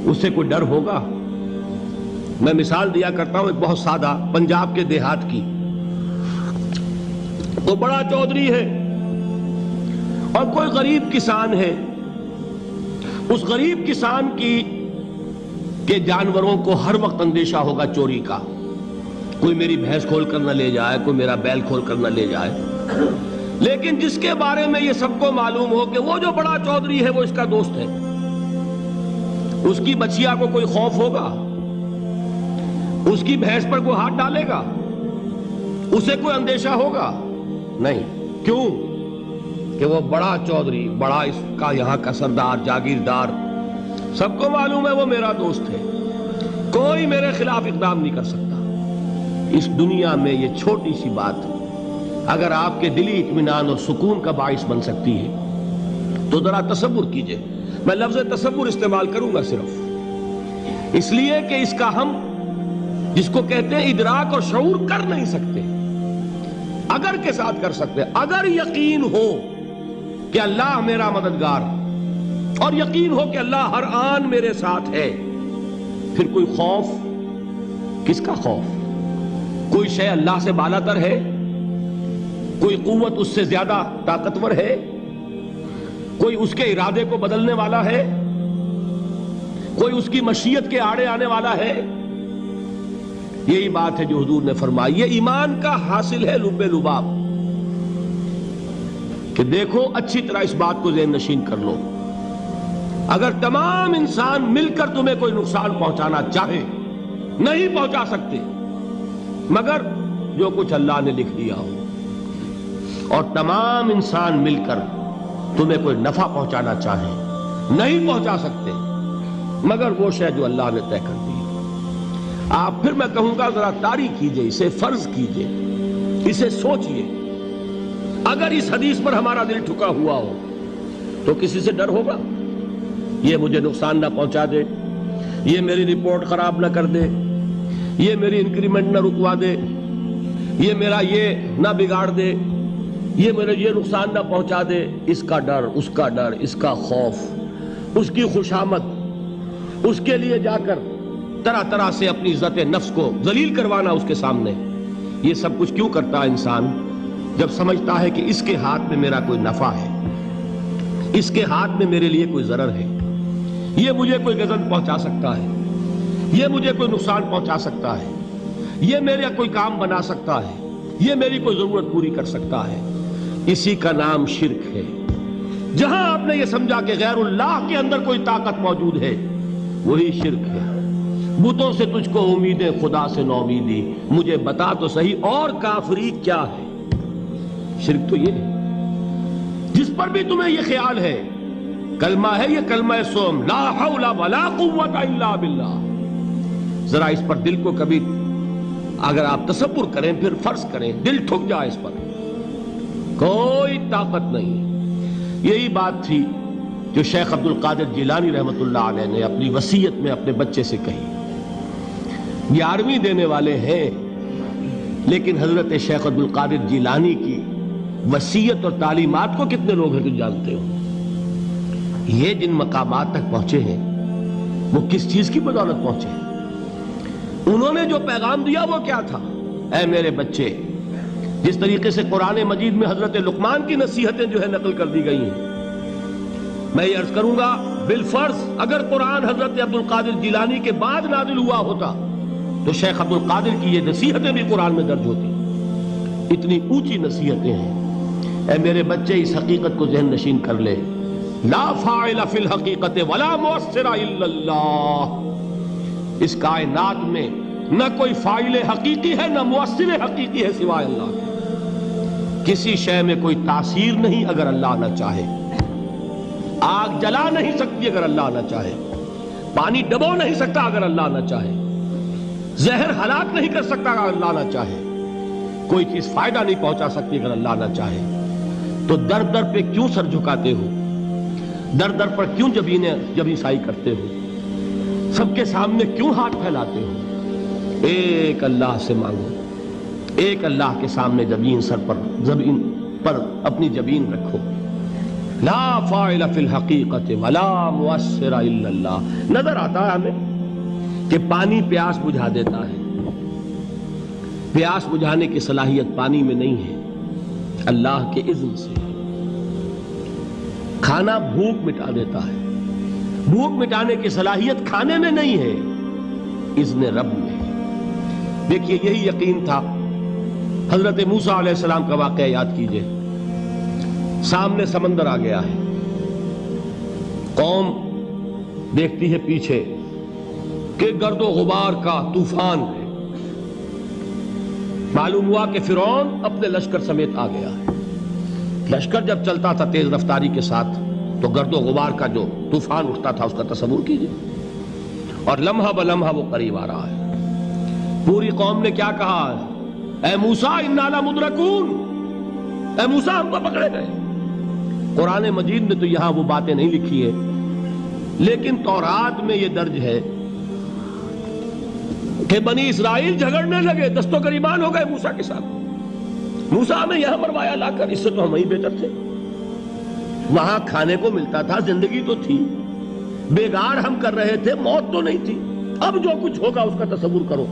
اس سے کوئی ڈر ہوگا؟ میں مثال دیا کرتا ہوں ایک بہت سادہ، پنجاب کے دیہات کی۔ وہ بڑا چودھری ہے اور کوئی غریب کسان ہے۔ اس غریب کسان کے جانوروں کو ہر وقت اندیشہ ہوگا چوری کا، کوئی میری بھینس کھول کر نہ لے جائے، کوئی میرا بیل کھول کر نہ لے جائے۔ لیکن جس کے بارے میں یہ سب کو معلوم ہو کہ وہ جو بڑا چودھری ہے وہ اس کا دوست ہے، اس کی بچیا کو کوئی خوف ہوگا؟ اس کی بھینس پر کوئی ہاتھ ڈالے گا؟ اسے کوئی اندیشہ ہوگا؟ نہیں۔ کیوں؟ کہ وہ بڑا چودھری، بڑا اس کا یہاں کا سردار، جاگیردار، سب کو معلوم ہے وہ میرا دوست ہے، کوئی میرے خلاف اقدام نہیں کر سکتا۔ اس دنیا میں یہ چھوٹی سی بات اگر آپ کے دلی اطمینان اور سکون کا باعث بن سکتی ہے تو ذرا تصور کیجئے۔ میں لفظ تصور استعمال کروں گا صرف اس لیے کہ اس کا ہم جس کو کہتے ہیں ادراک اور شعور کر نہیں سکتے، اگر کے ساتھ کر سکتے۔ اگر یقین ہو کہ اللہ میرا مددگار اور یقین ہو کہ اللہ ہر آن میرے ساتھ ہے، پھر کوئی خوف؟ کس کا خوف؟ کوئی شے اللہ سے بالا تر ہے؟ کوئی قوت اس سے زیادہ طاقتور ہے؟ کوئی اس کے ارادے کو بدلنے والا ہے؟ کوئی اس کی مشیت کے آڑے آنے والا ہے؟ یہی بات ہے جو حضور نے فرمائی۔ یہ ایمان کا حاصل ہے لب لباب، کہ دیکھو اچھی طرح اس بات کو ذہن نشین کر لو، اگر تمام انسان مل کر تمہیں کوئی نقصان پہنچانا چاہے نہیں پہنچا سکتے مگر جو کچھ اللہ نے لکھ دیا ہو، اور تمام انسان مل کر تمہیں کوئی نفع پہنچانا چاہے نہیں پہنچا سکتے مگر وہ شے جو اللہ نے طے کر دی۔ آپ پھر میں کہوں گا ذرا طاری کیجئے، اسے فرض کیجئے، اسے سوچئے۔ اگر اس حدیث پر ہمارا دل ٹھکا ہوا ہو تو کسی سے ڈر ہوگا؟ یہ مجھے نقصان نہ پہنچا دے، یہ میری رپورٹ خراب نہ کر دے، یہ میری انکریمنٹ نہ رکوا دے، یہ میرا یہ نہ بگاڑ دے، یہ میرے یہ نقصان نہ پہنچا دے۔ اس کا ڈر، اس کا ڈر، اس کا خوف، اس کی خوشامد، اس کے لیے جا کر طرح طرح سے اپنی عزت نفس کو ذلیل کروانا اس کے سامنے، یہ سب کچھ کیوں کرتا ہے انسان؟ جب سمجھتا ہے کہ اس کے ہاتھ میں میرا کوئی نفع ہے، اس کے ہاتھ میں میرے لیے کوئی ضرر ہے، یہ مجھے کوئی غضب پہنچا سکتا ہے، یہ مجھے کوئی نقصان پہنچا سکتا ہے، یہ میرا کوئی کام بنا سکتا ہے، یہ میری کوئی ضرورت پوری کر سکتا ہے، اسی کا نام شرک ہے۔ جہاں آپ نے یہ سمجھا کہ غیر اللہ کے اندر کوئی طاقت موجود ہے وہی شرک ہے۔ بتوں سے تجھ کو امیدیں، خدا سے نومیدی، مجھے بتا تو صحیح اور کافری کیا ہے؟ شرک تو یہ ہے۔ جس پر بھی تمہیں یہ خیال ہے، کلمہ ہے یہ کلمہ سوم، لا حول ولا قوت الا باللہ، ذرا اس پر دل کو کبھی اگر آپ تصور کریں، پھر فرض کریں، دل ٹھک جائے اس پر، کوئی طاقت نہیں۔ یہی بات تھی جو شیخ عبد القادر جیلانی رحمۃ اللہ علیہ نے اپنی وصیت میں اپنے بچے سے کہی۔ 11ویں دینے والے ہیں، لیکن حضرت شیخ عبد القادر جیلانی کی وصیت اور تعلیمات کو کتنے لوگ ہیں تم جانتے ہو؟ یہ جن مقامات تک پہنچے ہیں وہ کس چیز کی بدولت پہنچے ہیں؟ انہوں نے جو پیغام دیا وہ کیا تھا؟ اے میرے بچے، جس طریقے سے قرآن مجید میں حضرت لقمان کی نصیحتیں جو ہے نقل کر دی گئی ہیں، میں یہ عرض کروں گا بالفرض اگر قرآن حضرت عبد القادر جیلانی کے بعد نازل ہوا ہوتا تو شیخ عبد القادر کی یہ نصیحتیں بھی قرآن میں درج ہوتی۔ اتنی اونچی نصیحتیں ہیں۔ اے میرے بچے، اس حقیقت کو ذہن نشین کر لے، لا فاعل فی الحقیقت ولا مؤثر الا اللہ۔ اس کائنات میں نہ کوئی فاعل حقیقی ہے نہ مؤثر حقیقی ہے سوائے اللہ کے۔ کسی شے میں کوئی تاثیر نہیں اگر اللہ نہ چاہے، آگ جلا نہیں سکتی اگر اللہ نہ چاہے، پانی ڈبو نہیں سکتا اگر اللہ نہ چاہے، زہر ہلاک نہیں کر سکتا اگر اللہ نہ چاہے، کوئی چیز فائدہ نہیں پہنچا سکتی اگر اللہ نہ چاہے۔ تو در در پہ کیوں سر جھکاتے ہو؟ در در پر کیوں جبیں سائی کرتے ہو؟ سب کے سامنے کیوں ہاتھ پھیلاتے ہو؟ ایک اللہ سے مانگو، ایک اللہ کے سامنے زمین پر اپنی جبین رکھو، لا فاعل فی الحقیقت ولا مؤثر الا اللہ. نظر آتا ہے ہمیں کہ پانی پیاس بجھا دیتا ہے. پیاس بجھانے کی صلاحیت پانی میں نہیں ہے، اللہ کے اذن سے. کھانا بھوک مٹا دیتا ہے، بھوک مٹانے کی صلاحیت کھانے میں نہیں ہے، اذن رب میں. دیکھیے یہی یقین تھا. حضرت موسیٰ علیہ السلام کا واقعہ یاد کیجئے. سامنے سمندر آ گیا ہے، قوم دیکھتی ہے پیچھے کہ گرد و غبار کا طوفان ہے. معلوم ہوا کہ فرعون اپنے لشکر سمیت آ گیا ہے. لشکر جب چلتا تھا تیز رفتاری کے ساتھ تو گرد و غبار کا جو طوفان اٹھتا تھا اس کا تصور کیجئے. اور لمحہ بلمحہ وہ قریب آ رہا ہے. پوری قوم نے کیا کہا؟ اے موسیٰ انا لمدرکون، اے موسیٰ ہم کو پکڑے گئے. قرآن مجید نے تو یہاں وہ باتیں نہیں لکھی ہے، لیکن تورات میں یہ درج ہے کہ بنی اسرائیل جھگڑنے لگے، دست و گریبان ہو گئے موسیٰ کے ساتھ. موسیٰ ہمیں یہاں مروایا لا کر، اس سے تو ہم ہی بہتر تھے. وہاں کھانے کو ملتا تھا، زندگی تو تھی، بیگار ہم کر رہے تھے، موت تو نہیں تھی. اب جو کچھ ہوگا اس کا تصور کرو،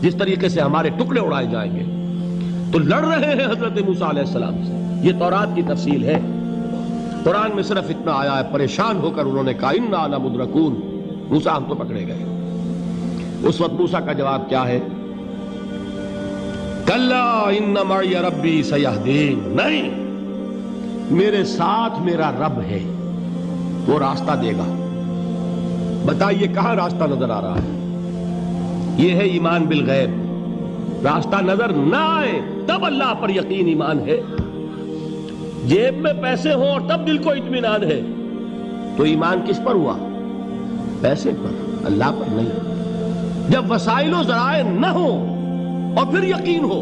جس طریقے سے ہمارے ٹکڑے اڑائے جائیں گے. تو لڑ رہے ہیں حضرت موسیٰ علیہ السلام سے. یہ تورات کی تفصیل ہے. قرآن میں صرف اتنا آیا ہے، پریشان ہو کر انہوں نے کہا انا لمدرکون، موسیٰ ہم تو پکڑے گئے. اس وقت موسیٰ کا جواب کیا ہے؟ کلا ان معی ربی سیہدین. نہیں، میرے ساتھ میرا رب ہے، وہ راستہ دے گا. بتائیے کہاں راستہ نظر آ رہا ہے؟ یہ ہے ایمان بالغیب. راستہ نظر نہ آئے تب اللہ پر یقین ایمان ہے. جیب میں پیسے ہوں اور تب دل کو اطمینان ہے تو ایمان کس پر ہوا؟ پیسے پر، اللہ پر نہیں. جب وسائل و ذرائع نہ ہو اور پھر یقین ہو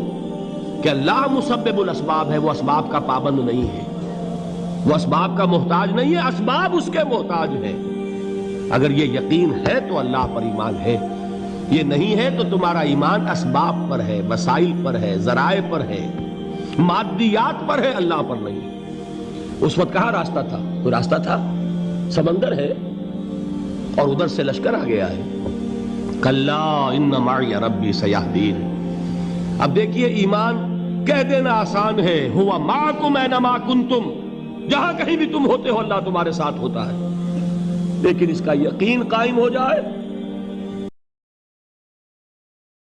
کہ اللہ مسبب الاسباب ہے، وہ اسباب کا پابند نہیں ہے، وہ اسباب کا محتاج نہیں ہے، اسباب اس کے محتاج ہیں. اگر یہ یقین ہے تو اللہ پر ایمان ہے. یہ نہیں ہے تو تمہارا ایمان اسباب پر ہے، وسائل پر ہے، ذرائع پر ہے، مادیات پر ہے، اللہ پر نہیں. اس وقت کہاں راستہ تھا؟ کوئی راستہ تھا؟ سمندر ہے اور ادھر سے لشکر آ گیا ہے. کلا ان معی ربی سیہدین. اب دیکھیے ایمان کہہ دینا آسان ہے، ہوا معکم اینما کنتم، جہاں کہیں بھی تم ہوتے ہو اللہ تمہارے ساتھ ہوتا ہے. لیکن اس کا یقین قائم ہو جائے